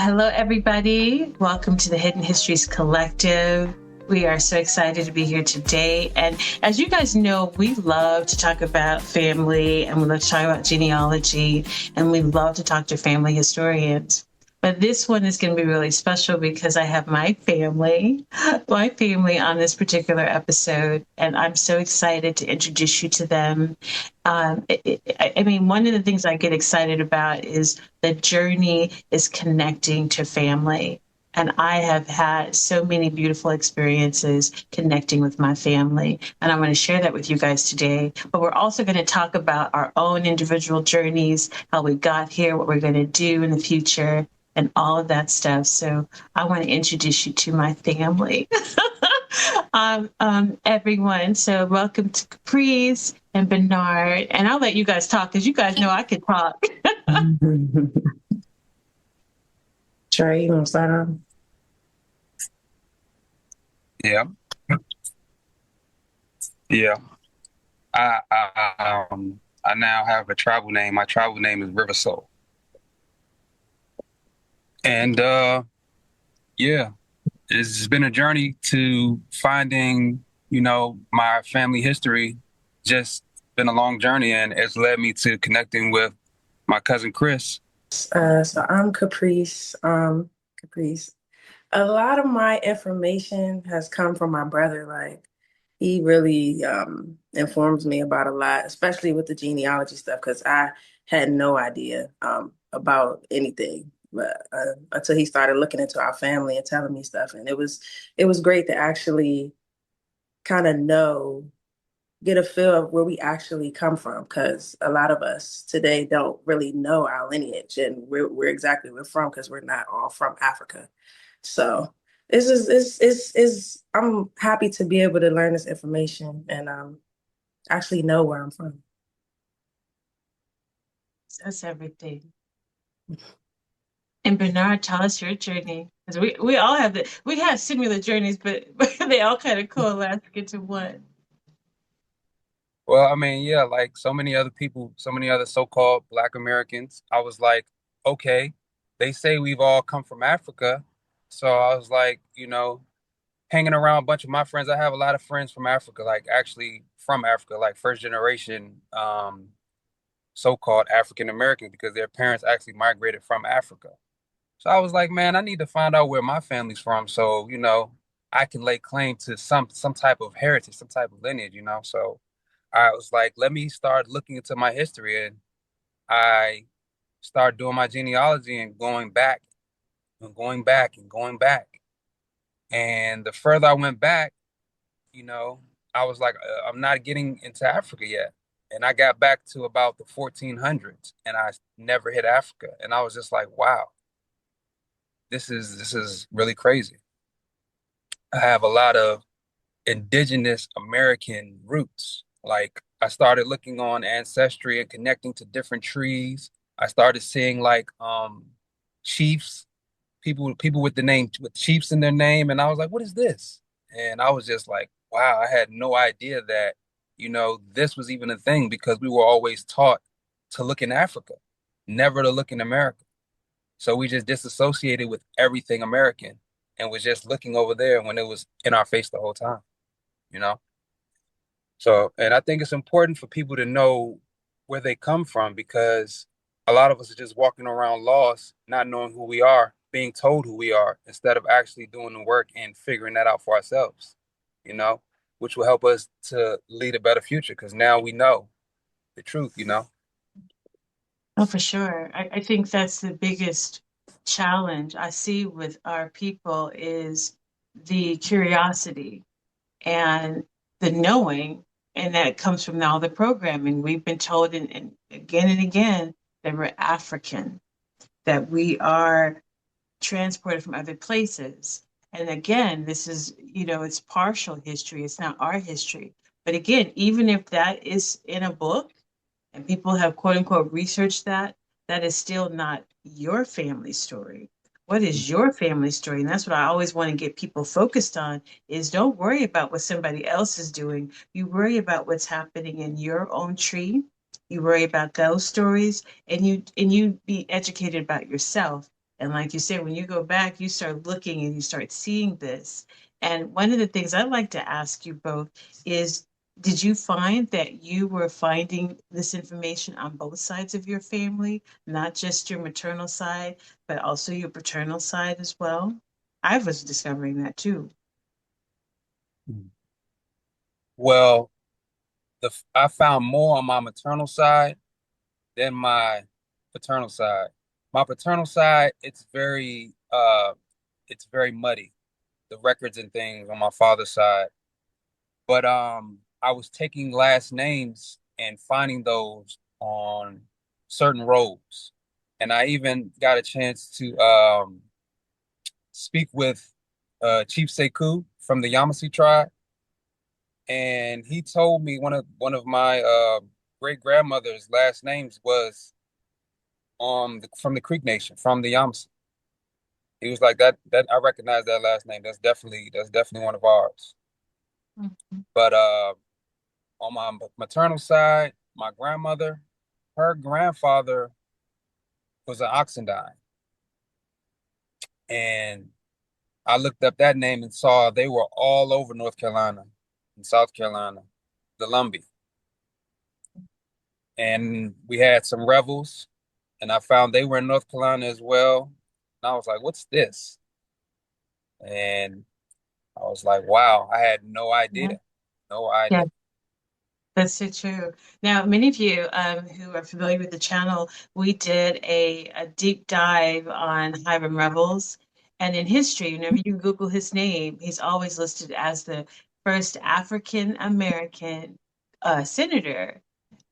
Hello, everybody. Welcome to the Hidden Histories Collective. We are so excited to be here today. And as you guys know, we love to talk about family and we love to talk about genealogy and we love to talk to family historians. But this one is going to be really special because I have my family on this particular episode, and I'm so excited to introduce you to them. One of the things I get excited about is the journey is connecting to family. And I have had so many beautiful experiences connecting with my family. And I want to share that with you guys today. But we're also going to talk about our own individual journeys, how we got here, what we're going to do in the future, and all of that stuff. So I want to introduce you to my family. Everyone. So welcome to Caprice and Bernard. And I'll let you guys talk because you guys know I can talk. Trey, you want to start off? Yeah. Yeah. I now have a tribal name. My tribal name is River Soul. And yeah, it's been a journey to finding, my family history. Just been a long journey, and it's led me to connecting with my cousin Chris. So I'm Caprice. Caprice. A lot of my information has come from my brother. Like he really informs me about a lot, especially with the genealogy stuff, because I had no idea about anything. But until he started looking into our family and telling me stuff, and it was great to actually kind of get a feel of where we actually come from, because a lot of us today don't really know our lineage and where exactly we're from, because we're not all from Africa. So I'm happy to be able to learn this information and actually know where I'm from. That's everything. And Bernard, tell us your journey. Because we all have we have similar journeys, but they all kind of coalesce into one. Well, yeah, like so many other people, so many other so-called Black Americans, I was like, okay, they say we've all come from Africa. So I was like, hanging around a bunch of my friends. I have a lot of friends from Africa, like actually from Africa, like first generation so-called African Americans, because their parents actually migrated from Africa. So I was like, man, I need to find out where my family's from, so I can lay claim to some type of heritage, some type of lineage. So I was like, let me start looking into my history, and I started doing my genealogy and going back and going back and going back. And the further I went back, you know, I was like, I'm not getting into Africa yet. And I got back to about the 1400s and I never hit Africa. And I was just like, wow, this is really crazy. I have a lot of indigenous American roots. Like I started looking on Ancestry and connecting to different trees. I started seeing like chiefs, people with the name with chiefs in their name, and I was like, what is this? And I was just like, wow, I had no idea that, this was even a thing, because we were always taught to look in Africa, never to look in America. So we just disassociated with everything American and was just looking over there when it was in our face the whole time, you know? So, and I think it's important for people to know where they come from, because a lot of us are just walking around lost, not knowing who we are, being told who we are, instead of actually doing the work and figuring that out for ourselves, you know, which will help us to lead a better future, because now we know the truth. Oh, for sure. I think that's the biggest challenge I see with our people is the curiosity and the knowing, and that comes from all the programming. We've been told and again that we're African, that we are transported from other places. And again, this is, it's partial history. It's not our history. But again, even if that is in a book and people have quote unquote researched that, that is still not your family story. What is your family story? And that's what I always want to get people focused on is don't worry about what somebody else is doing. You worry about what's happening in your own tree. You worry about those stories and you be educated about yourself And like you said, when you go back, you start looking and you start seeing this. And one of the things I'd like to ask you both is, did you find that you were finding this information on both sides of your family, not just your maternal side, but also your paternal side as well? I was discovering that too. Well, I found more on my maternal side than my paternal side. My paternal side, it's very muddy, the records and things on my father's side. But I was taking last names and finding those on certain roads. And I even got a chance to speak with Chief Sekou from the Yamasee tribe, and he told me one of my great grandmother's last names was from the Creek Nation, from the Yamasee. He was like that I recognize that last name. That's definitely one of ours. Mhm. But on my maternal side, my grandmother, her grandfather was an Oxendine, and I looked up that name and saw they were all over North Carolina and South Carolina, the Lumbee. And we had some Revels, and I found they were in North Carolina as well. And I was like, "What's this?" And I was like, "Wow, I had no Yeah. idea, no Yeah. idea." That's so true. Now, many of you who are familiar with the channel, we did a deep dive on Hiram Revels. And in history, whenever you Google his name, he's always listed as the first African American senator.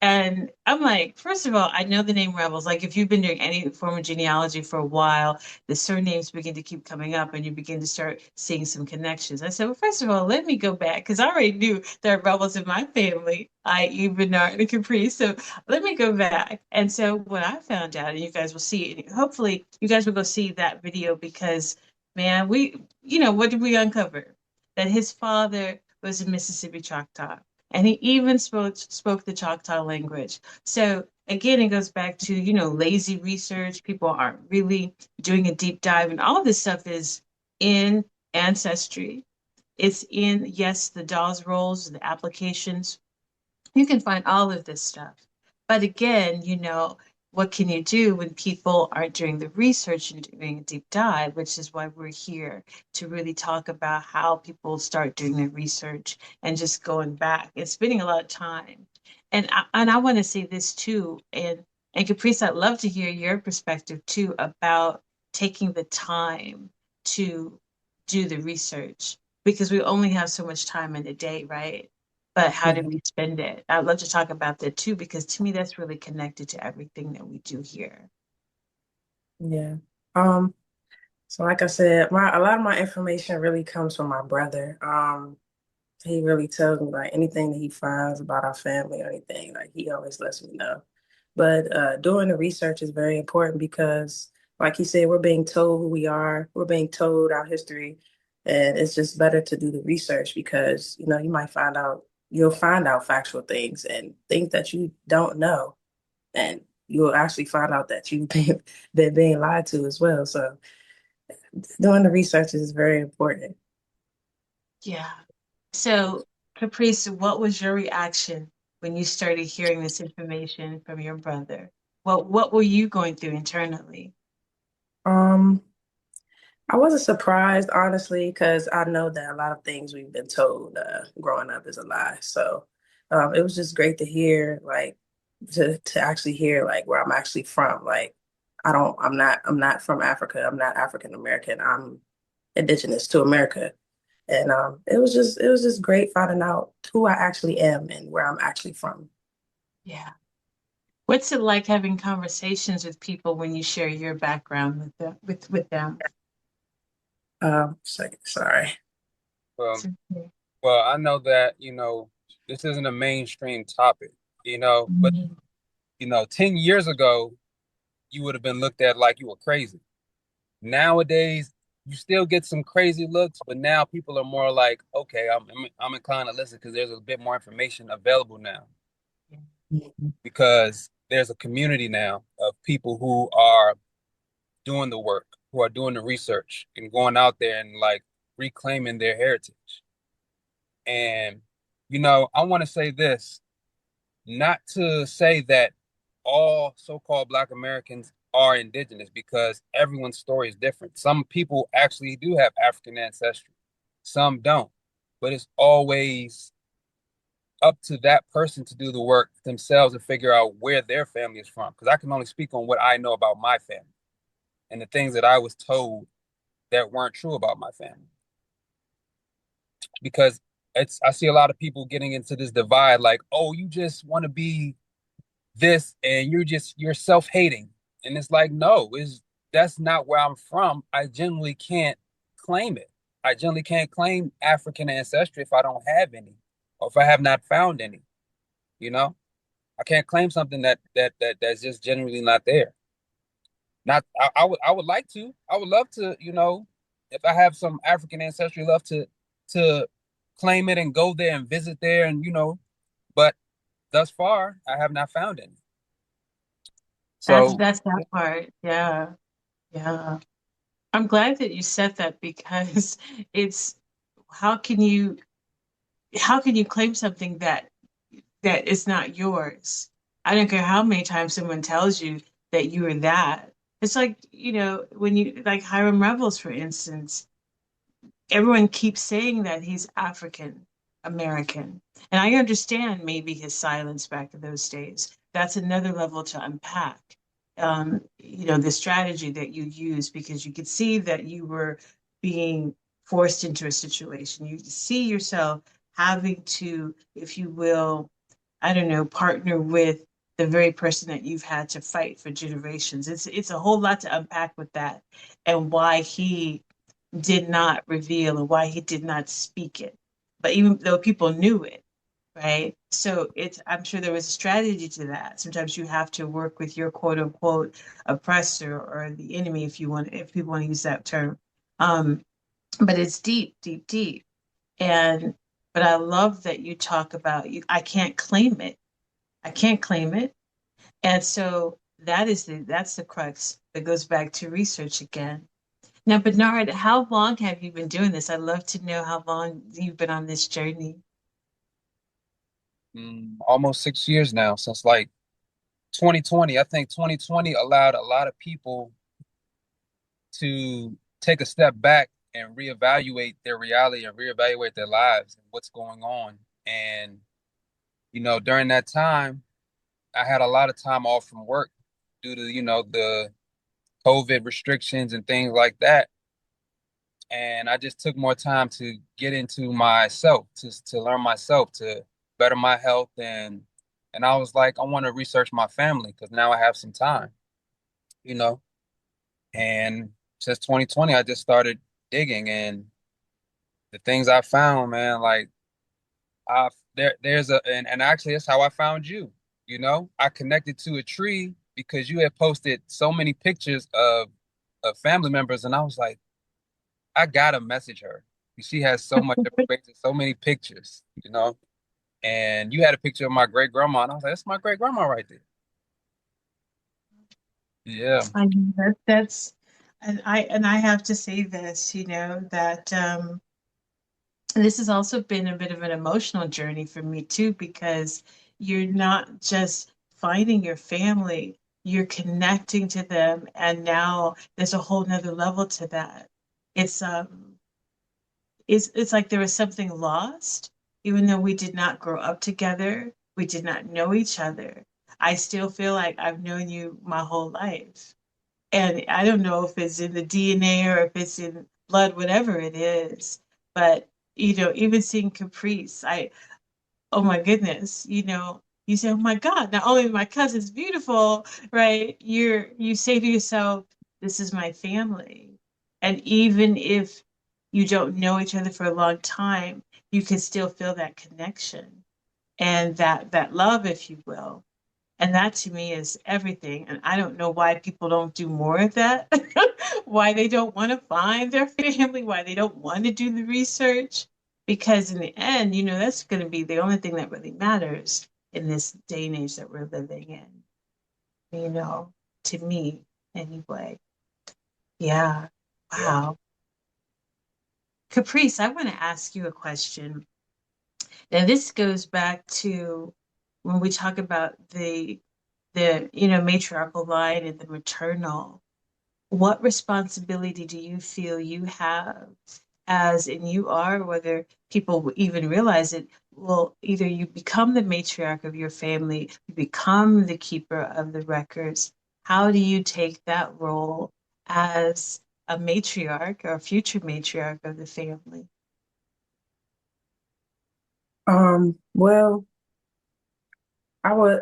And I'm like, first of all, I know the name Rebels. Like, if you've been doing any form of genealogy for a while, the surnames begin to keep coming up and you begin to start seeing some connections. I said, well, first of all, let me go back because I already knew there are rebels in my family, i.e., Bernard and Caprice. So let me go back. And so what I found out, and you guys will see, and hopefully you guys will go see that video because, man, what did we uncover? That his father was a Mississippi Choctaw. And he even spoke the Choctaw language. So again, it goes back to, lazy research. People aren't really doing a deep dive. And all of this stuff is in Ancestry. It's in, yes, the Dawes rolls, the applications. You can find all of this stuff. But again, what can you do when people aren't doing the research and doing a deep dive, which is why we're here to really talk about how people start doing their research and just going back and spending a lot of time. And I want to say this too, and Caprice, I'd love to hear your perspective too about taking the time to do the research because we only have so much time in a day, right? But how do Mhm. we spend it? I'd love to talk about that too, because to me, that's really connected to everything that we do here. Yeah. Um, so like I said, a lot of my information really comes from my brother. He really tells me like anything that he finds about our family or anything, like he always lets me know. But doing the research is very important because, like he said, we're being told who we are, we're being told our history, and it's just better to do the research because you'll find out factual things and things that you don't know, and you'll actually find out that you've been being lied to as well. So doing the research is very important. Yeah. So, Caprice, what was your reaction when you started hearing this information from your brother? What were you going through internally? Um, I wasn't surprised, honestly, because I know that a lot of things we've been told growing up is a lie. So it was just great to hear, like, to actually hear, like, where I'm actually from. Like, I'm not from Africa. I'm not African American. I'm indigenous to America. And it was just great finding out who I actually am and where I'm actually from. Yeah. What's it like having conversations with people when you share your background with them? Second, sorry. Well, So, yeah. well, I know that this isn't a mainstream topic, but Mhm. 10 years ago you would have been looked at like you were crazy. Nowadays, you still get some crazy looks, but now people are more like, okay, I'm inclined to listen because there's a bit more information available now. Mhm. Because there's a community now of people who are doing the work. who are doing the research and going out there and like reclaiming their heritage. And, I want to say this, not to say that all so-called Black Americans are indigenous because everyone's story is different. Some people actually do have African ancestry, some don't. But it's always up to that person to do the work themselves and figure out where their family is from. Because I can only speak on what I know about my family and the things that I was told that weren't true about my family. Because I see a lot of people getting into this divide, like, oh, you just want to be this and you're self-hating. And it's like, no, that's not where I'm from. I generally can't claim it. I generally can't claim African ancestry if I don't have any, or if I have not found any, you know? I can't claim something that's just generally not there. Not I would like to. I would love to, if I have some African ancestry, love to claim it and go there and visit there and but thus far I have not found any. So That's that part. Yeah. Yeah. I'm glad that you said that because it's how can you how can you claim something that is not yours? I don't care how many times someone tells you that you are that. It's like, when you like Hiram Revels, for instance, everyone keeps saying that he's African American. And I understand maybe his silence back in those days. That's another level to unpack. The strategy that you use because you could see that you were being forced into a situation. You see yourself having to, if you will, I don't know, partner with the very person that you've had to fight for generations. It's a whole lot to unpack with that and why he did not reveal and why he did not speak it. But even though people knew it, right? So I'm sure there was a strategy to that. Sometimes you have to work with your quote unquote oppressor or the enemy, if people want to use that term. Um, but it's deep, deep, deep. And but I love that you talk about you. I can't claim it. I can't claim it. And so that's the crux that goes back to research again. Now, Bernard, how long have you been doing this? I'd love to know how long you've been on this journey. almost 6 years now, since like 2020. I think 2020 allowed a lot of people to take a step back and reevaluate their reality and reevaluate their lives and what's going on. And, during that time, I had a lot of time off from work due to, the COVID restrictions and things like that. And I just took more time to get into myself, to learn myself, to better my health. And I was like, I want to research my family because now I have some time, you know. And since 2020, I just started digging, and the things I found, man, like and actually that's how I found you. I connected to a tree because you had posted so many pictures of family members, and I was like, I gotta message her. She has so much information, so many pictures, And you had a picture of my great grandma, and I was like, that's my great grandma right there. Yeah. I mean, that's and I have to say this, that this has also been a bit of an emotional journey for me too, because you're not just finding your family, you're connecting to them, and now there's a whole nother level to that. It's um it's like there was something lost, even though we did not grow up together, we did not know each other. I still feel like I've known you my whole life. And I don't know if it's in the DNA or if it's in blood, whatever it is. But, even seeing Caprice, oh my goodness, you say, oh my God, not only my cousin's beautiful, right? You say to yourself, this is my family. And even if you don't know each other for a long time, you can still feel that connection and that love, if you will. And that to me is everything. And I don't know why people don't do more of that, why they don't want to find their family, why they don't want to do the research. Because in the end, that's going to be the only thing that really matters in this day and age that we're living in, to me anyway. Yeah. Yeah. Wow. Caprice, I want to ask you a question. Now, this goes back to when we talk about the matriarchal line and the maternal. What responsibility do you feel you have as, and you are, whether people even realize it, well, either you become the matriarch of your family, you become the keeper of the records. How do you take that role as a matriarch or future matriarch of the family? Well, I would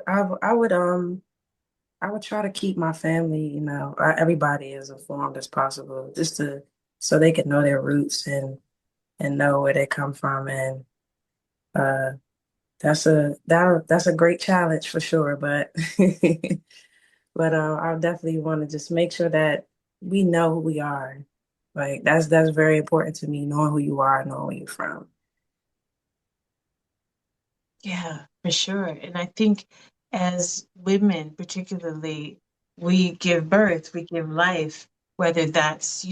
try to keep my family, everybody as informed as possible, just to so they can know their roots and know where they come from. And uh that's a great challenge for sure. But but I definitely want to just make sure that we know who we are. Like that's very important to me, knowing who you are, knowing where you're from. Yeah, for sure. And I think as women, particularly, we give birth, we give life, whether that's,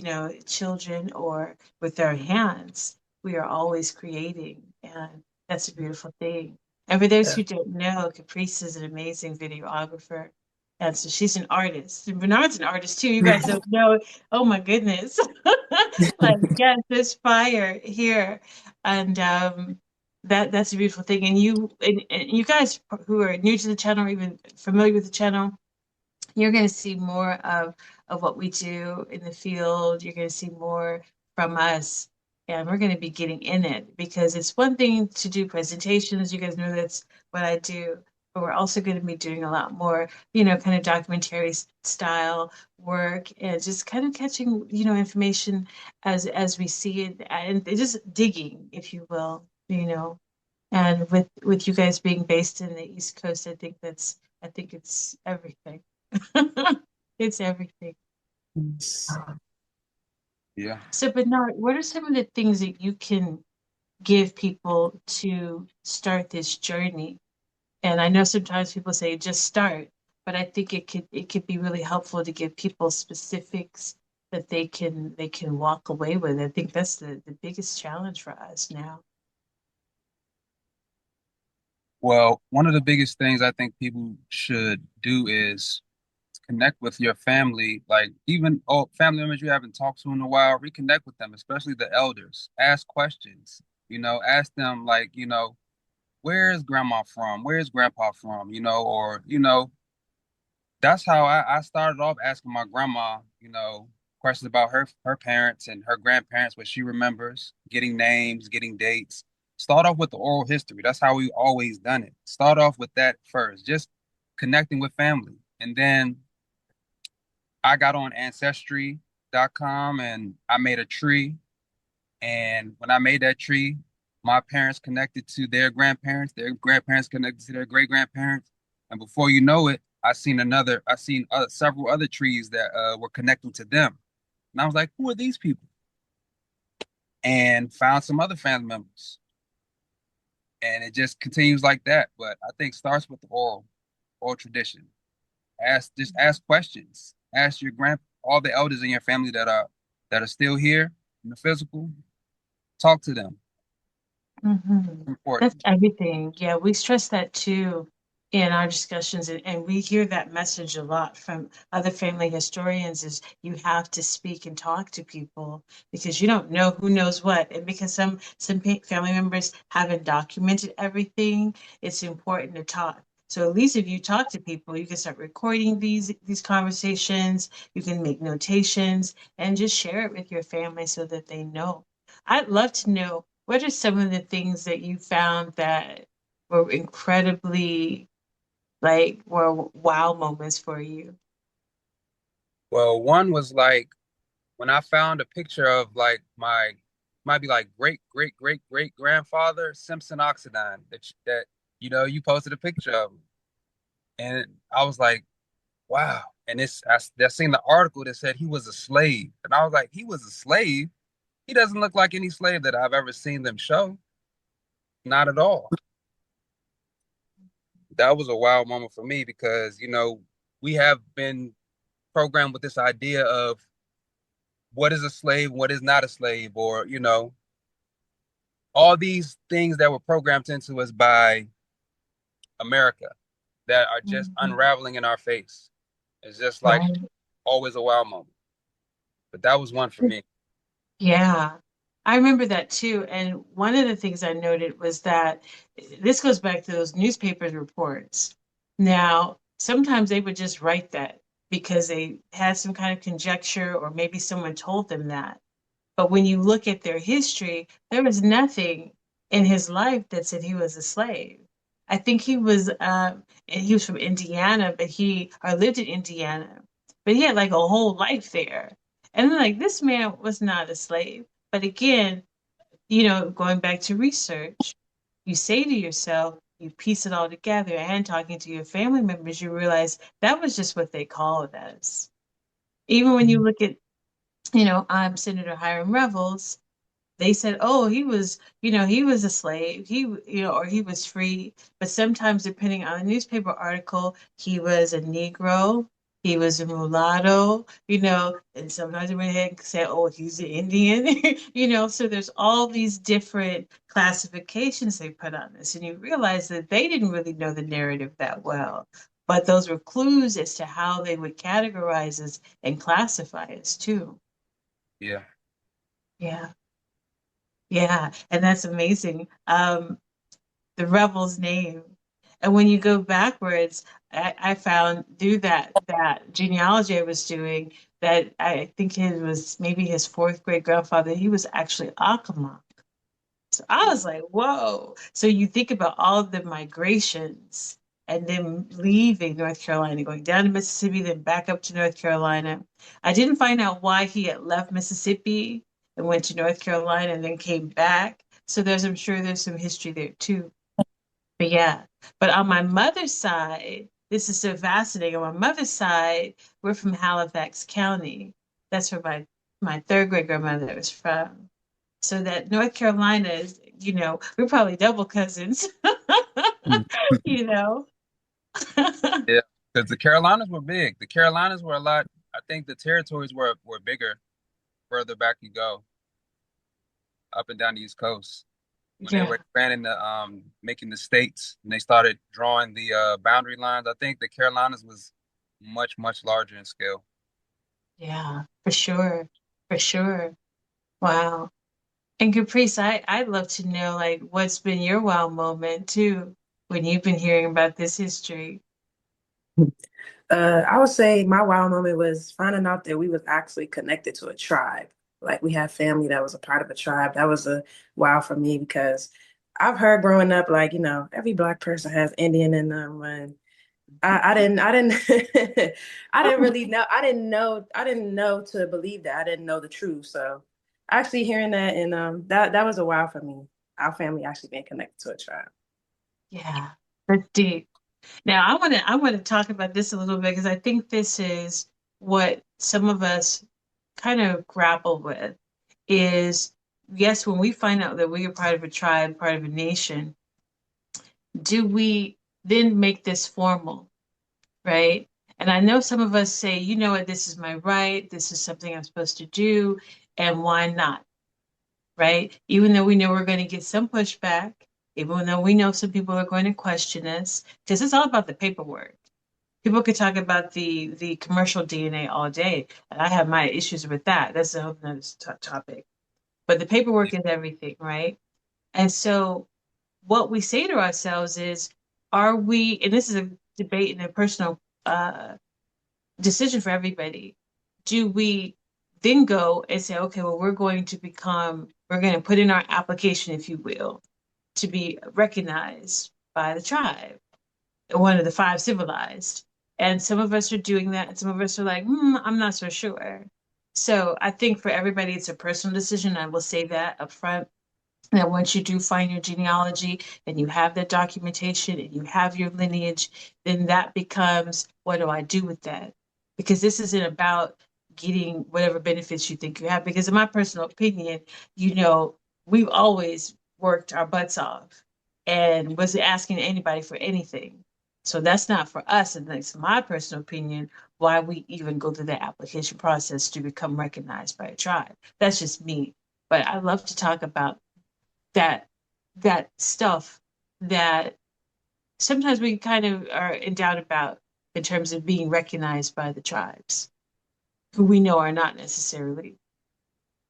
children or with our hands, we are always creating. And that's a beautiful thing. And for those Yeah. who don't know, Caprice is an amazing videographer. And so she's an artist. And Bernard's an artist too. You guys don't know. Oh my goodness. Like, yes, there's fire here. And that's a beautiful thing. And you guys who are new to the channel or even familiar with the channel, you're going to see more of what we do in the field. You're going to see more from us, and we're going to be getting in it because it's one thing to do presentations. You guys know that's what I do, but we're also going to be doing a lot more, kind of documentary style work and just kind of catching, information as we see it and just digging, if you will, And with you guys being based in the East Coast, I think it's everything. It's everything. Yes. Yeah. So, Bernard, what are some of the things that you can give people to start this journey? And I know sometimes people say just start, but I think it could be really helpful to give people specifics that they can walk away with. I think that's the biggest challenge for us now. Well, one of the biggest things I think people should do is connect with your family, like even family members you haven't talked to in a while, reconnect with them, especially the elders. Ask questions, ask them like, where's grandma from? Where's grandpa from? Or, that's how I started off asking my grandma, questions about her parents and her grandparents, what she remembers, getting names, getting dates. Start off with the oral history. That's how we always done it. Start off with that first, just connecting with family. And then I got on Ancestry.com and I made a tree. And when I made that tree, my parents connected to their grandparents connected to their great grandparents. And before you know it, I seen several other trees that were connecting to them. And I was like, who are these people? And found some other family members. And it just continues like that. But I think starts with the oral tradition. Just ask questions. Ask all the elders in your family that are still here in the physical. Talk to them. That's Important. everything. Yeah, we stress that too in our discussions, and we hear that message a lot from other family historians is you have to speak and talk to people because you don't know who knows what. And because some family members haven't documented everything, it's important to talk. So at least if you talk to people, you can start recording these conversations, you can make notations and just share it with your family so that they know. I'd love to know what are some of the things that you found that were incredibly like were wow moments for you? Well, one was like when I found a picture of like might be like great great great great grandfather Simpson Oxendine that you posted a picture of him. And I was like, wow. And I seen the article that said he was a slave. And I was like, he was a slave? He doesn't look like any slave that I've ever seen them show. Not at all. That was a wild moment for me because, we have been programmed with this idea of what is a slave, what is not a slave, or all these things that were programmed into us by America that are just Mhm. unraveling in our face. It's just like Right. always a wow moment. But that was one for me. Yeah, I remember that too. And one of the things I noted was that this goes back to those newspaper reports. Now, sometimes they would just write that because they had some kind of conjecture or maybe someone told them that. But when you look at their history, there was nothing in his life that said he was a slave. I think he was from Indiana, but he or lived in Indiana, but he had like a whole life there. And then like this man was not a slave. But again, going back to research, you say to yourself, you piece it all together and talking to your family members, you realize that was just what they called us. Even when you look at, I'm Senator Hiram Revels, they said, oh, he was a slave. Or he was free. But sometimes, depending on the newspaper article, he was a Negro, he was a mulatto, and sometimes they went ahead and said, oh, he's an Indian, So there's all these different classifications they put on this. And you realize that they didn't really know the narrative that well. But those were clues as to how they would categorize us and classify us too. Yeah. Yeah. Yeah, and that's amazing. The rebel's name. And when you go backwards, I found through that genealogy I was doing that I think it was maybe his fourth great grandfather, he was actually Akama. So I was like, whoa. So you think about all of the migrations and then leaving North Carolina, going down to Mississippi, then back up to North Carolina. I didn't find out why he had left Mississippi and went to North Carolina and then came back. So I'm sure there's some history there too. But yeah, but on my mother's side, this is so fascinating. On my mother's side, we're from Halifax County. That's where my third great grandmother was from. So that North Carolina is, we're probably double cousins, Mm. you know. Yeah. Because the Carolinas were big. The Carolinas were a lot. I think the territories were bigger further back you go, up and down the East Coast. When they were Yeah, expanding making the states and they started drawing the boundary lines, I think the Carolinas was much, much larger in scale. yeah, for sure, for sure. Wow. And Caprice, I'd love to know like what's been your wow moment too when you've been hearing about this history. I would say my wow moment was finding out that we was actually connected to a tribe. Like we had family that was a part of a tribe. That was a wow for me because I've heard growing up, like, every black person has Indian in them. And I didn't, I didn't really know. I didn't know to believe that. I didn't know the truth. So actually hearing that and that was a wow for me. Our family actually being connected to a tribe. Yeah, that's deep. Now, I want to talk about this a little bit because I think this is what some of us kind of grapple with is yes, when we find out that we are part of a tribe, part of a nation, do we then make this formal, right? And I know some of us say, you know what, this is my right, this is something I'm supposed to do, and why not, right? Even though we know we're going to get some pushback, even though we know some people are going to question us, because it's all about the paperwork. People could talk about the commercial DNA all day, and I have my issues with that. That's a whole nother topic. But the paperwork is everything, right? And so what we say to ourselves is, are we, and this is a debate and a personal decision for everybody, do we then go and say, okay, well, we're going to put in our application, if you will, to be recognized by the tribe, one of the five civilized. And some of us are doing that, and some of us are like, I'm not so sure. So I think for everybody, it's a personal decision. I will say that up front. That once you do find your genealogy and you have that documentation and you have your lineage, then that becomes what do I do with that? Because this isn't about getting whatever benefits you think you have. Because in my personal opinion, you know, we've always worked our butts off and wasn't asking anybody for anything. So that's not for us, and that's my personal opinion, why we even go through the application process to become recognized by a tribe. That's just me. But I love to talk about that that stuff that sometimes we kind of are in doubt about in terms of being recognized by the tribes, who we know are not necessarily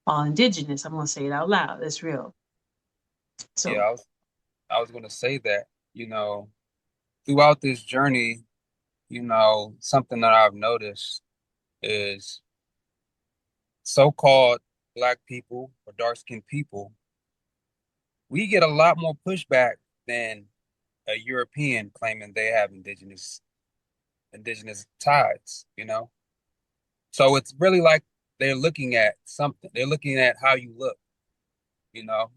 all indigenous. I'm gonna say it out loud. That's real. Yeah, So I was gonna say that, throughout this journey, something that I've noticed is so-called black people or dark-skinned people, we get a lot more pushback than a European claiming they have indigenous ties. So it's really like they're looking at something. They're looking at how you look, you know.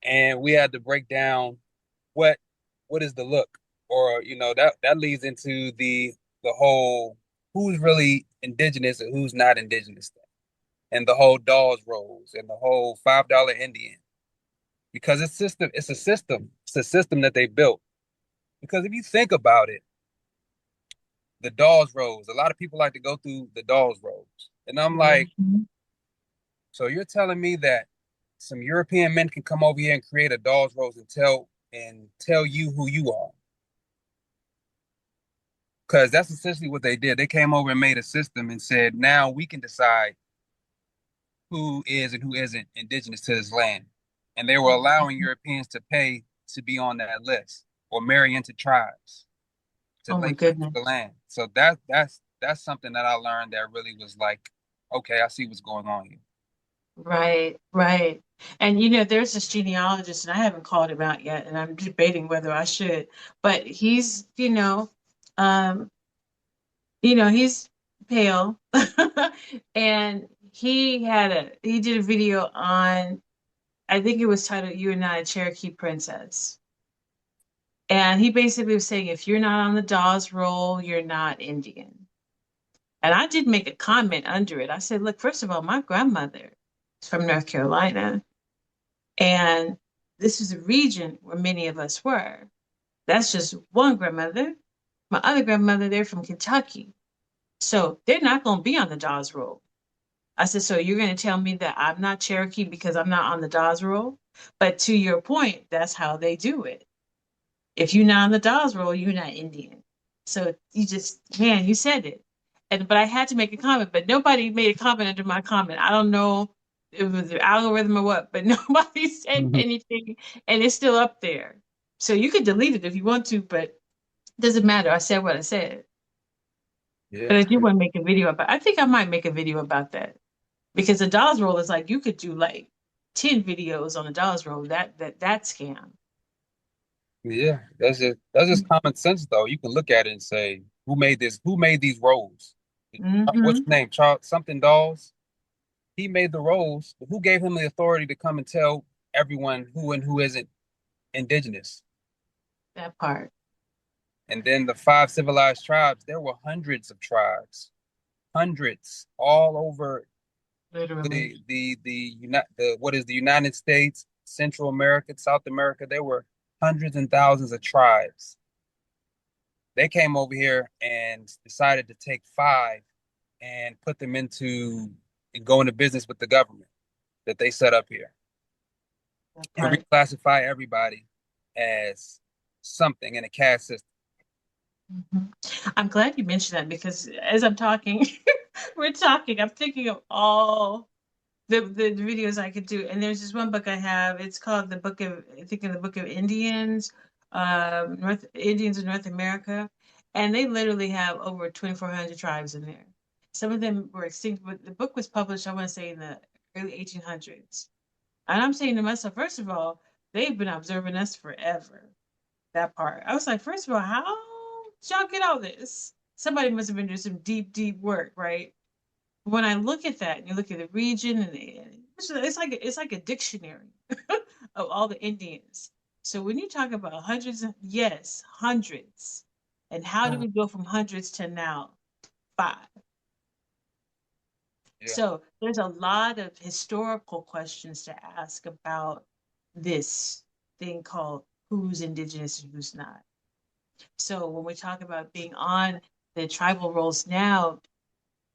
And we had to break down what what is the look, or that leads into the whole who's really indigenous and who's not indigenous thing, and the whole Dawes rolls and the whole $5 Indian, because it's a system that they built. Because if you think about it, the Dawes rolls, a lot of people like to go through the Dawes rolls, and I'm like, mhm. so you're telling me that some European men can come over here and create a Dawes rolls and tell you who you are? Because that's essentially what they did. They came over and made a system and said, now we can decide who is and who isn't indigenous to this land. And they were allowing Europeans to pay to be on that list or marry into tribes to Oh my link them to the goodness. land. So that's something that I learned that really was like, okay, I see what's going on here. Right, right. And there's this genealogist, and I haven't called him out yet, and I'm debating whether I should. But he's, um, he's pale, and he did a video on, I think it was titled "You're Not a Cherokee Princess," and he basically was saying if you're not on the Dawes roll, you're not Indian. And I did make a comment under it. I said, look, first of all, my grandmother is from North Carolina. And this is a region where many of us were. That's just one grandmother. My other grandmother, they're from Kentucky. So they're not going to be on the Dawes roll. I said, so you're going to tell me that I'm not Cherokee because I'm not on the Dawes roll? But to your point, that's how they do it. If you're not on the Dawes roll, you're not Indian. So man, you said it. But I had to make a comment, but nobody made a comment under my comment. I don't know if it was the algorithm or what, but nobody said Mhm. anything, and it's still up there. So you can delete it if you want to, but it doesn't matter. I said what I said. But Yeah. I do want to make a video about. I think I might make a video about that because the Dawes roll is like you could do like 10 videos on the Dawes roll. That scam. Yeah. That's just common sense though. You can look at it and say, who made these roles? What's Mm-hmm. his name? Charles something Dawes? He made the roles, but who gave him the authority to come and tell everyone who and who isn't indigenous? That part, And then the five civilized tribes, there were hundreds of tribes, hundreds all over literally. the what is the United States, Central America, South America. There were hundreds and thousands of tribes. They came over here and decided to take five and put them into and go into business with the government that they set up here That and part. reclassify everybody as something in a caste system. Mhm. I'm glad you mentioned that because as I'm talking, we're talking, I'm thinking of all the videos I could do. And there's this one book I have. It's called the Book of, I think in the Book of Indians, North Indians in North America. And they literally have over 2,400 tribes in there. Some of them were extinct, but the book was published, I want to say, in the early 1800s. And I'm saying to myself, first of all, they've been observing us forever. That part. I was like, first of all, how did y'all get all this? Somebody must have been doing some deep, deep work, right? When I look at that and you look at the region and it's like a dictionary of all the Indians. So when you talk about hundreds of yes, hundreds. And how do we go from hundreds to now five? Yeah. So there's a lot of historical questions to ask about this thing called who's indigenous and who's not. So when we talk about being on the tribal roles now,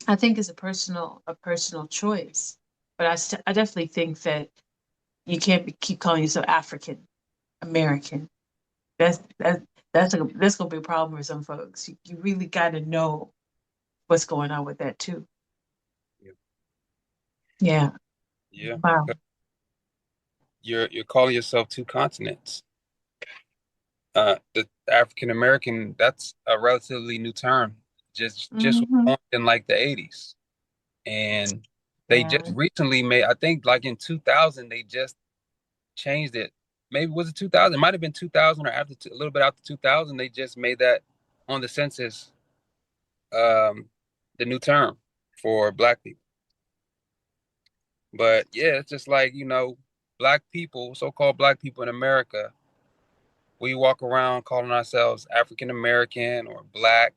I think it's a personal choice. But I definitely think that you can't keep calling yourself African American. That's that that's gonna be a problem for some folks. You really got to know what's going on with that too. Yeah. Yeah. Yeah. Wow. You're calling yourself two continents. The African American, that's a relatively new term. Just was Hmm. coined in like the 80s. And they just Yeah. recently made, I think like in 2000, they just changed it. Maybe was it 2000? It might have been 2000 or after a little bit after 2000, they just made that on the census the new term for black people. But yeah, it's just like, black people, so-called black people in America, we walk around calling ourselves African American or black,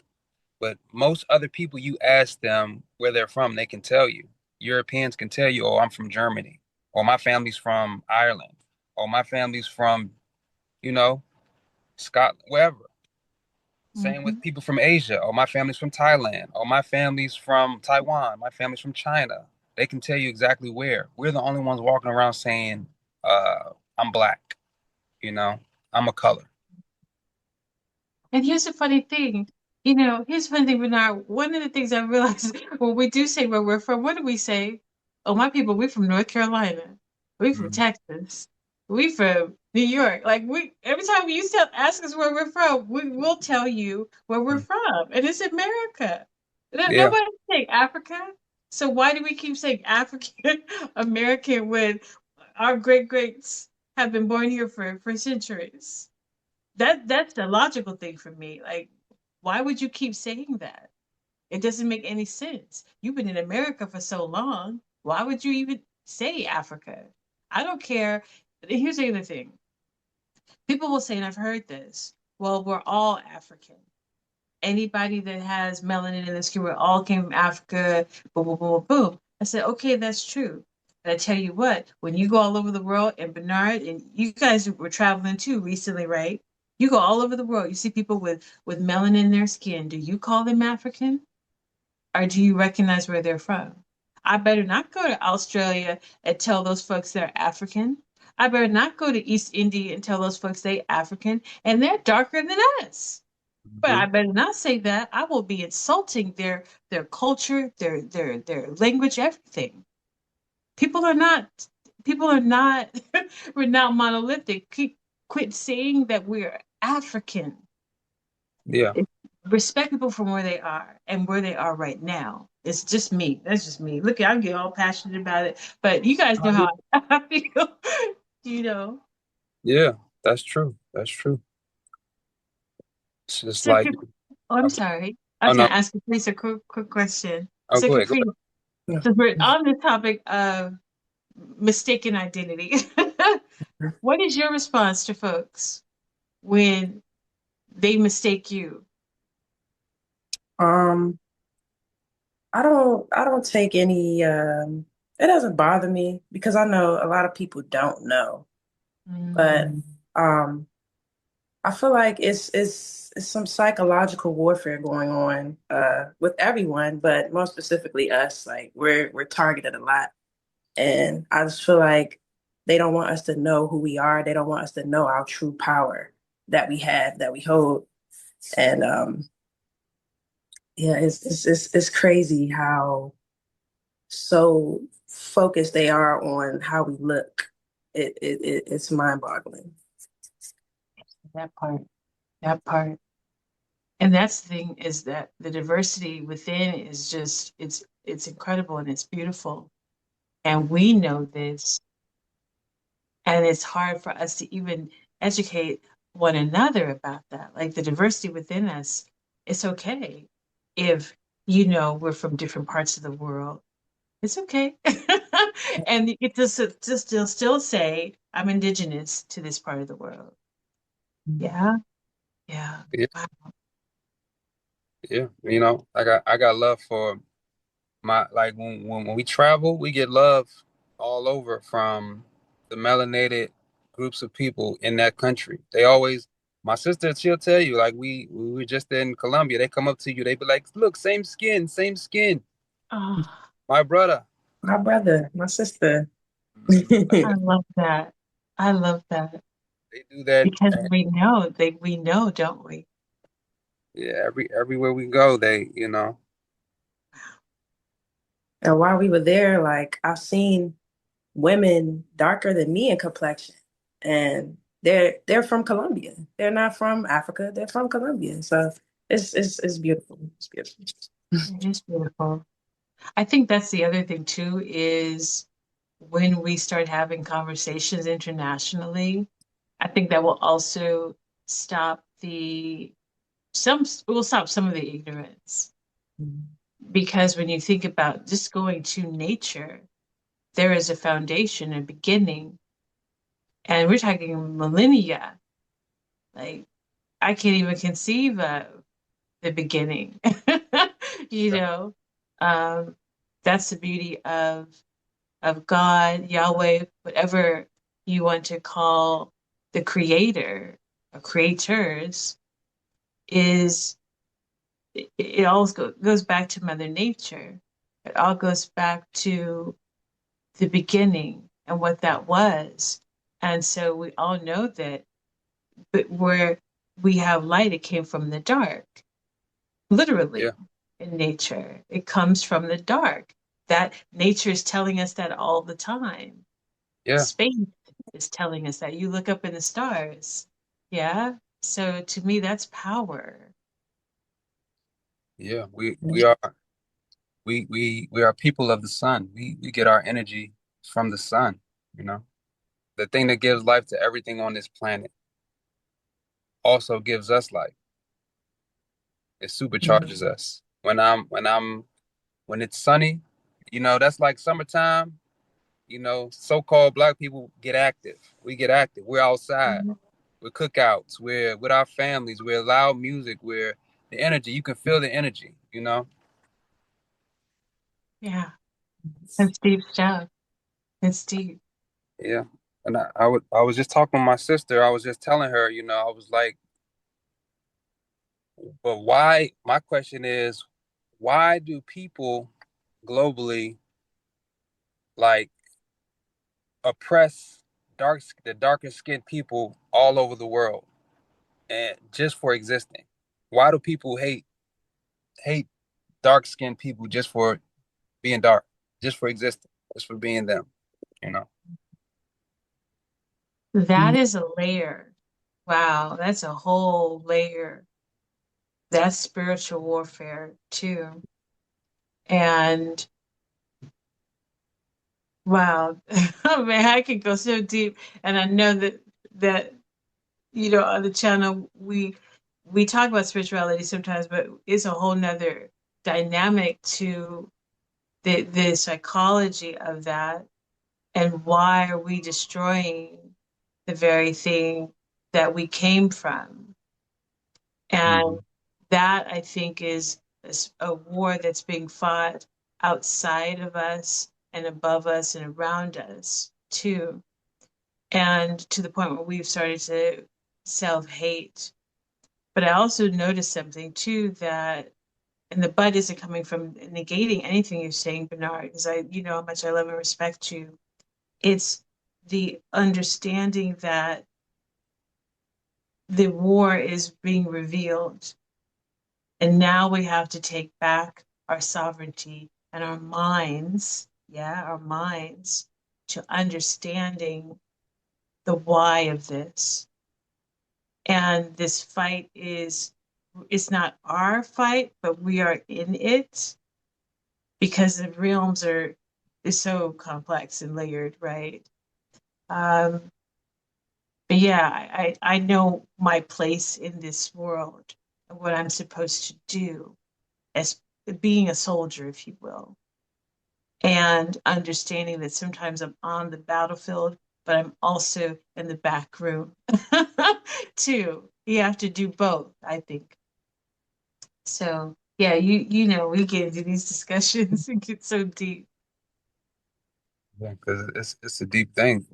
but most other people you ask them where they're from, they can tell you. Europeans can tell you, oh, I'm from Germany, or my family's from Ireland, or my family's from, you know, Scotland, wherever. Same with Hmm. people from Asia, or my family's from Thailand, or my family's from Taiwan, my family's from China. They can tell you exactly where. We're the only ones walking around saying, I'm black, you know, I'm a color. And here's the funny thing, here's the funny thing, Bernard. One of the things I realized when we do say where we're from, what do we say? Oh, my people, we're from North Carolina. We from Mhm. Texas. We from New York. Like we every time you ask us where we're from, we will tell you where we're from. And it's America. Yeah. Nobody's saying Africa. So why do we keep saying African American when our great greats have been born here for centuries? That's the logical thing for me. Like, why would you keep saying that? It doesn't make any sense. You've been in America for so long. Why would you even say Africa? I don't care. Here's the other thing. People will say, and I've heard this, well, we're all African. Anybody that has melanin in their skin, we all came from Africa, boom, boom, boom, boom. I said, okay, that's true. But I tell you what, when you go all over the world, and Bernard, and you guys were traveling too recently, right? You go all over the world, you see people with melanin in their skin. Do you call them African? Or do you recognize where they're from? I better not go to Australia and tell those folks they're African. I better not go to East India and tell those folks they African and they're darker than us. But I Mhm. better not say that. I will be insulting their culture, their language, everything. People are not people are not we're not monolithic. Quit saying that we're African. Yeah. It- Respect people from where they are and where they are right now. It's just me. That's just me. Look, I get all passionate about it, but you guys know Oh, yeah. how I feel. you know. Yeah, that's true. That's true. It's just So, like, oh, I'm oh sorry. I oh, was no, gonna ask Caprice a quick question. oh, So, go ahead, go Caprice, Yeah. since we're on the topic of mistaken identity, what is your response to folks when they mistake you? Um, I don't take any it doesn't bother me because I know a lot of people don't know. But um I feel like it's some psychological warfare going on with everyone, but most specifically us. Like we're targeted a lot. And I just feel like they don't want us to know who we are. They don't want us to know our true power that we have, that we hold. And yeah, it's crazy how so focused they are on how we look. It's mind-boggling. That part, that part. And that's the thing is that the diversity within is just it's incredible and it's beautiful. And we know this, and it's hard for us to even educate one another about that. Like the diversity within us, it's okay if we're from different parts of the world. It's okay. And you get to still say, I'm indigenous to this part of the world. Yeah, yeah. yeah, Wow. yeah. I got love for my like when we travel, we get love all over from the melanated groups of people in that country. They always My sister, she'll tell you, like we were just in Colombia. They come up to you, they be like, "Look, same skin, same skin." Oh, My brother. My brother, my sister. Mhm. I love that. I love that They do that. because we know, don't we? Yeah, everywhere we go, And while we were there, like I've seen women darker than me in complexion, and they're from Colombia. They're not from Africa. They're from Colombia. So it's beautiful. It's beautiful. It is beautiful. I think that's the other thing too is when we start having conversations internationally, I think that will also stop the some will stop some of the ignorance. Because when you think about just going to nature, there is a foundation, a beginning, and we're talking millennia. Like I can't even conceive of the beginning. You know, um, that's the beauty of God, Yahweh, whatever you want to call the creator or creators, is it all goes back to Mother Nature. It all goes back to the beginning and what that was. And so we all know that, but where we have light, it came from the dark, yeah, literally in nature. It comes from the dark. That nature is telling us that all the time. yeah, Space is telling us that. You look up in the stars. Yeah. So to me, that's power. yeah. We are people of the sun. We get our energy from the sun, you know. The thing that gives life to everything on this planet also gives us life. It supercharges us. When it's sunny, that's like summertime, so-called black people get active. We get active. We're outside. Mhm. We're cookouts. We're with our families. We're loud music. We're the energy. You can feel the energy. Yeah. That's deep stuff. It's deep. Yeah. And I was just talking to my sister. I was just telling her, I was like, but why? My question is, why do people globally like oppress the darker skinned people all over the world and just for existing? Why do people hate dark skinned people just for being dark, just for existing, just for being them, you know? That is a layer. Wow, that's a whole layer. That's spiritual warfare too. And wow, oh man, I could go so deep. And I know that on the channel we talk about spirituality sometimes, but it's a whole nother dynamic to the psychology of that and why are we destroying the very thing that we came from. And Mhm. that I think is a war that's being fought outside of us and above us and around us too. And to the point where we've started to self-hate. But I also noticed something too that, and the but isn't coming from negating anything you're saying, Bernard, because you know how much I love and respect you. It's the understanding that the war is being revealed. And now we have to take back our sovereignty and our minds, yeah, our minds to understanding the why of this. And this fight it's not our fight, but we are in it because the realms are is so complex and layered, right? Um, but yeah, I know my place in this world and what I'm supposed to do as being a soldier, if you will, and understanding that sometimes I'm on the battlefield, but I'm also in the back room too. You have to do both, I think. So yeah, we get into these discussions and get so deep. Yeah, because it's a deep thing,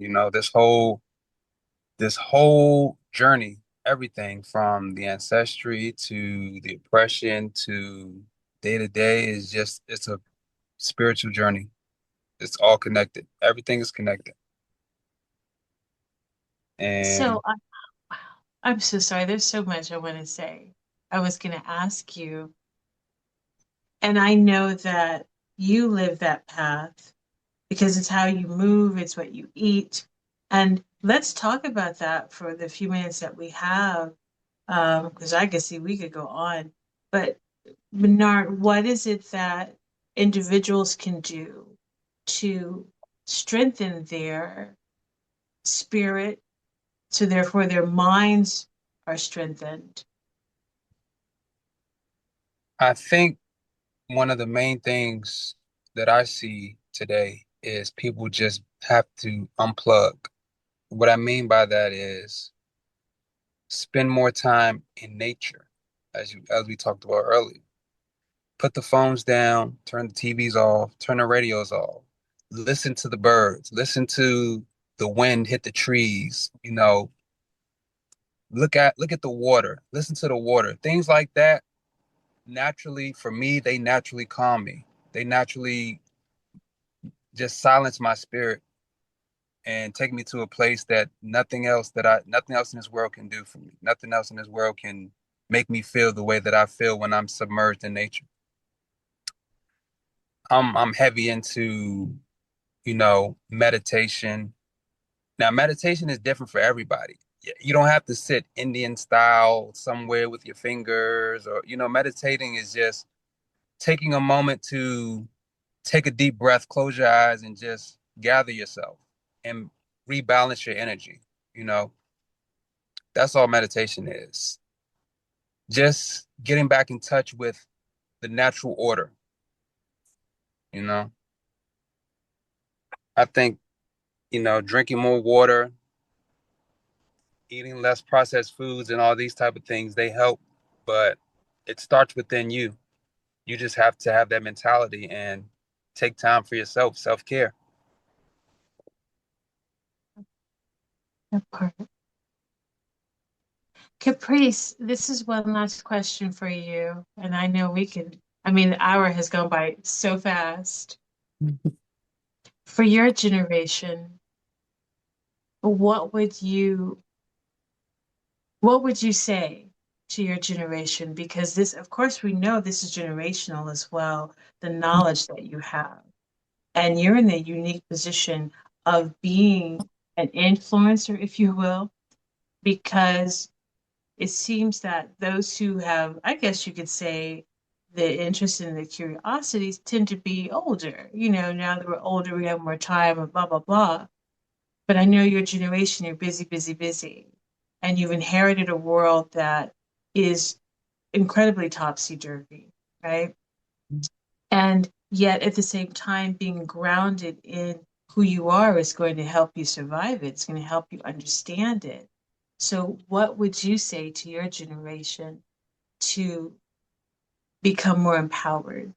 this whole journey. everything from the ancestry to the oppression to day to day is just it's a spiritual journey. It's all connected. Everything is connected. So And I'm so sorry. There's so much I want to say. I was going to ask you, and I know that you live that path because it's how you move, it's what you eat. And let's talk about that for the few minutes that we have, because I can see we could go on. But Bernard, what is it that individuals can do to strengthen their spirit, so therefore their minds are strengthened? I think one of the main things that I see today is people just have to unplug. What I mean by that is spend more time in nature, as we talked about earlier. Put the phones down, turn the TVs off, turn the radios off. Listen to the birds, listen to the wind hit the trees, look at the water, listen to the water. Things like that naturally for me, they naturally calm me. They naturally just silence my spirit and take me to a place that nothing else in this world can do for me. Nothing else in this world can make me feel the way that I feel when I'm submerged in nature. I'm heavy into, meditation. Now, meditation is different for everybody. You don't have to sit Indian style somewhere with your fingers or, meditating is just taking a moment to take a deep breath, close your eyes, and just gather yourself and rebalance your energy. You know, that's all meditation is. Just getting back in touch with the natural order. You know, I think, drinking more water, eating less processed foods, and all these type of things, they help, but it starts within you. You just have to have that mentality and take time for yourself, self-care. That part. Caprice, this is one last question for you. And I know I mean, the hour has gone by so fast. For your generation, what would you what would you say to your generation? Because this, of course, we know this is generational as well, the knowledge that you have. And you're in the unique position of being an influencer, if you will, because it seems that those who have, I guess you could say, the interest and the curiosities tend to be older. Now that we're older, we have more time and blah, blah, blah. But I know your generation, you're busy, busy, busy. And you've inherited a world that is incredibly topsy-turvy, right? And yet at the same time, being grounded in who you are is going to help you survive it. It's going to help you understand it. So, what would you say to your generation to become more empowered?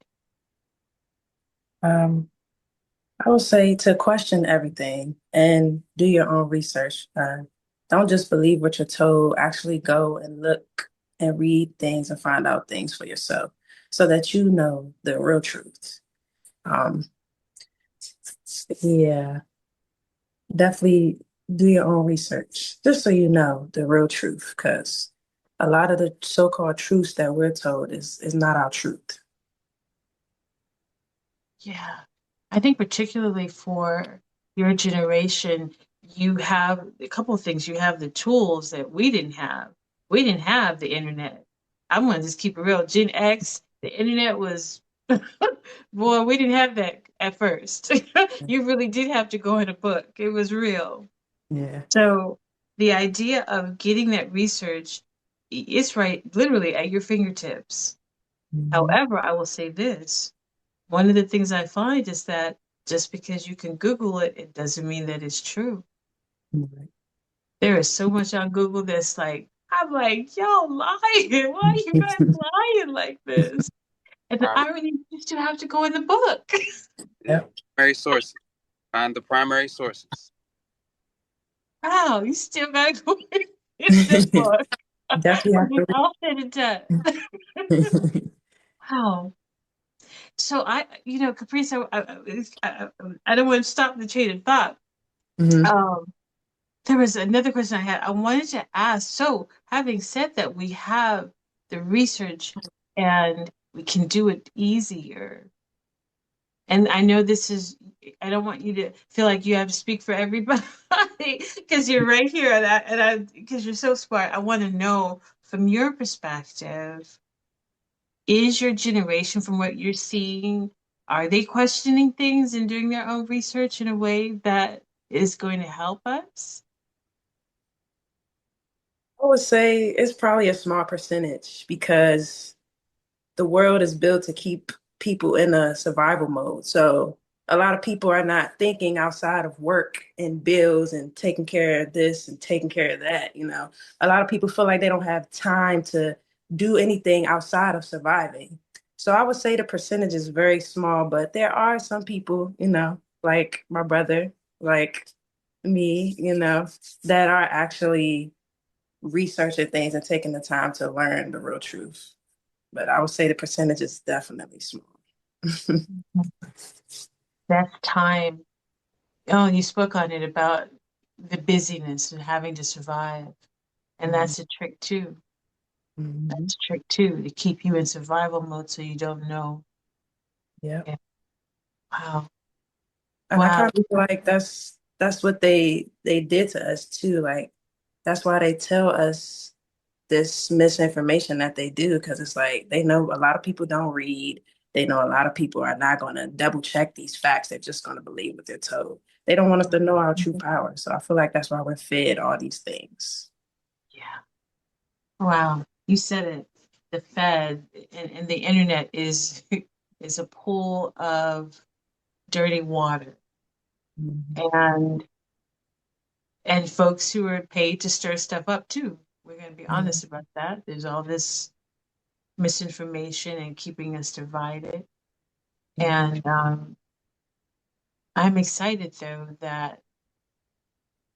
Um, I would say to question everything and do your own research. Don't just believe what you're told. Actually go and look and read things and find out things for yourself so that you know the real truth. Um, yeah, definitely do your own research just so you know the real truth because a lot of the so-called truths that we're told is not our truth. Yeah. I think particularly for your generation, you have a couple of things. You have the tools that we didn't have. We didn't have the internet. I'm gonna just keep it real. Gen X, the internet was, boy, we didn't have that at first. You really did have to go in a book. It was real. Yeah. So the idea of getting that research is right, literally at your fingertips. Mhm. However, I will say this. One of the things I find is that just because you can Google it, it doesn't mean that it's true. Right. There is so much on Google that's like, I'm like, y'all lying. Why are you guys lying like this? And the Prim- irony is you still have to go in the book. yeah, Yep. primary sources. Find the primary sources. Wow, you still gotta go in. in the book. Definitely have to I'll send it to. read. Wow. So Caprice, I don't want to stop the chain of thought. Mhm. Um, there was another question I had. I wanted to ask. So, having said that, we have the research and we can do it easier. And I know this is, I don't want you to feel like you have to speak for everybody because you're right here because you're so smart. I want to know from your perspective, is your generation, from what you're seeing, are they questioning things and doing their own research in a way that is going to help us? I would say it's probably a small percentage because the world is built to keep people in a survival mode. So a lot of people are not thinking outside of work and bills and taking care of this and taking care of that. A lot of people feel like they don't have time to do anything outside of surviving. So I would say the percentage is very small, but there are some people, like my brother, like me, that are actually researching things and taking the time to learn the real truth. But I would say the percentage is definitely small. That's time. Oh, you spoke on it about the busyness and having to survive. And Mhm. that's a trick too. Mhm. That's a trick too, to keep you in survival mode so you don't know. Yeah. Yeah. Wow. And I Wow. kind of feel like that's what they did to us too. Like that's why they tell us this misinformation that they do, because it's like they know a lot of people don't read. They know a lot of people are not going to double check these facts. They're just going to believe what they're told. They don't want us to know our true power. So I feel like that's why we're fed all these things. Yeah. Wow. You said it. The Fed and the internet is is a pool of dirty water. Mhm. And folks who are paid to stir stuff up too. We're going to be Yeah. honest about that. There's all this misinformation and keeping us divided. And I'm excited though that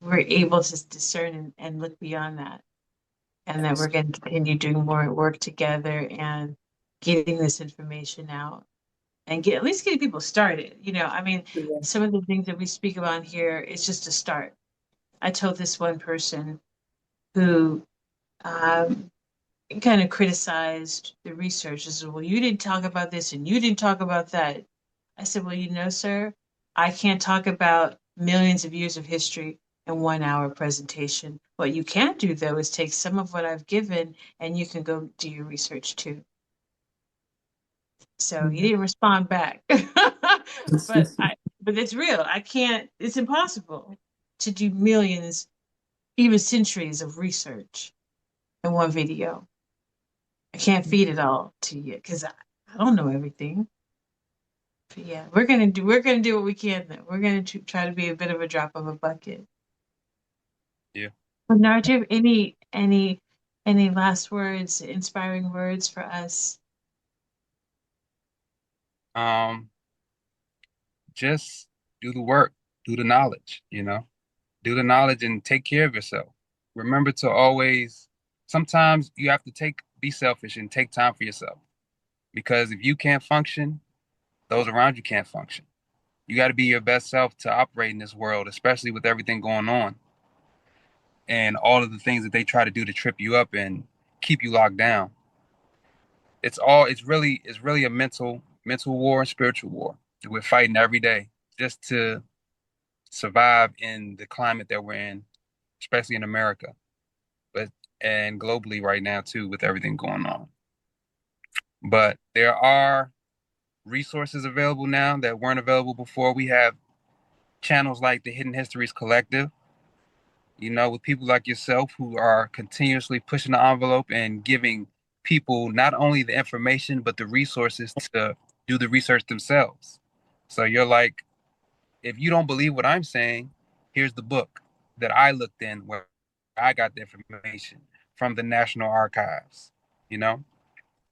we're able to discern and look beyond that, and that we're Yes. going to continue doing more work together and getting this information out and get at least getting people started. I mean, Yeah. some of the things that we speak about here is just a start. I told this one person who um, kind of criticized the research. They said, well, you didn't talk about this and you didn't talk about that. I said, well, sir, I can't talk about millions of years of history in 1 hour presentation. What you can do, though, is take some of what I've given and you can go do your research too. So he Mhm. didn't respond back. But it's real. I can't, it's impossible to do millions, even centuries of research in one video. I can't feed it all to you because I don't know everything. But yeah, we're gonna do what we can. Then we're gonna try to be a bit of a drop of a bucket. Yeah. Bernard, do you have any last words, inspiring words for us? Um, just do the work, do the knowledge, do the knowledge and take care of yourself. Remember to always, sometimes you have to be selfish and take time for yourself. Because if you can't function, those around you can't function. You got to be your best self to operate in this world, especially with everything going on and all of the things that they try to do to trip you up and keep you locked down. It's really a mental war and spiritual war that we're fighting every day just to survive in the climate that we're in, especially in America, but and globally right now too with everything going on. But there are resources available now that weren't available before. We have channels like the Hidden Histories Collective, with people like yourself who are continuously pushing the envelope and giving people not only the information but the resources to do the research themselves. So you're like, if you don't believe what I'm saying, here's the book that I looked in where I got the information from the National Archives, you know?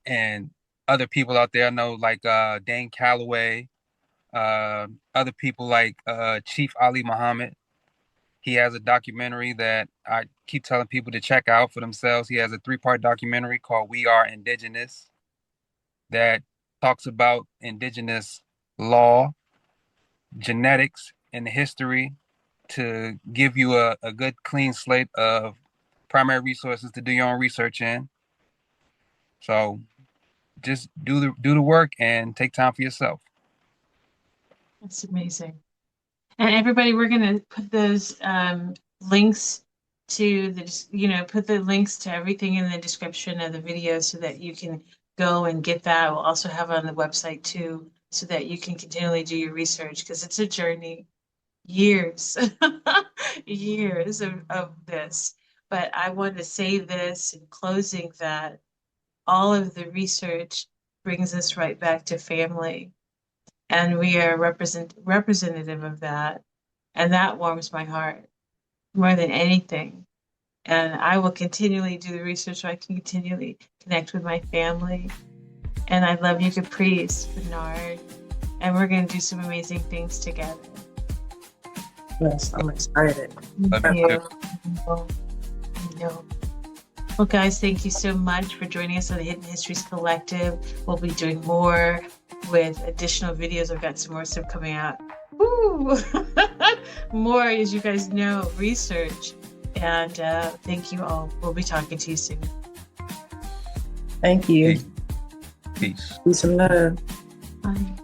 And other people out there I know like Dane Calloway, other people like Chief Ali Muhammad. He has a documentary that I keep telling people to check out for themselves. He has a 3-part documentary called We Are Indigenous that talks about indigenous law, genetics, and history to give you a good clean slate of primary resources to do your own research in. So just do the work and take time for yourself. That's amazing. And everybody, we're going to put those links to put the links to everything in the description of the video so that you can go and get that. We'll also have it on the website too, so that you can continually do your research because it's a journey, years, years of this. But I want to say this in closing that all of the research brings us right back to family. And we are representative of that. And that warms my heart more than anything. And I will continually do the research so I can continually connect with my family. And I love you, Caprice, Bernard. And we're going to do some amazing things together. Yes, I'm excited. Love you too. No. Well, guys, thank you so much for joining us on the Hidden Histories Collective. We'll be doing more with additional videos. I've got some more stuff coming out. Woo! More, as you guys know, research. And thank you all. We'll be talking to you soon. Thank you. Peace. Peace and love. Bye.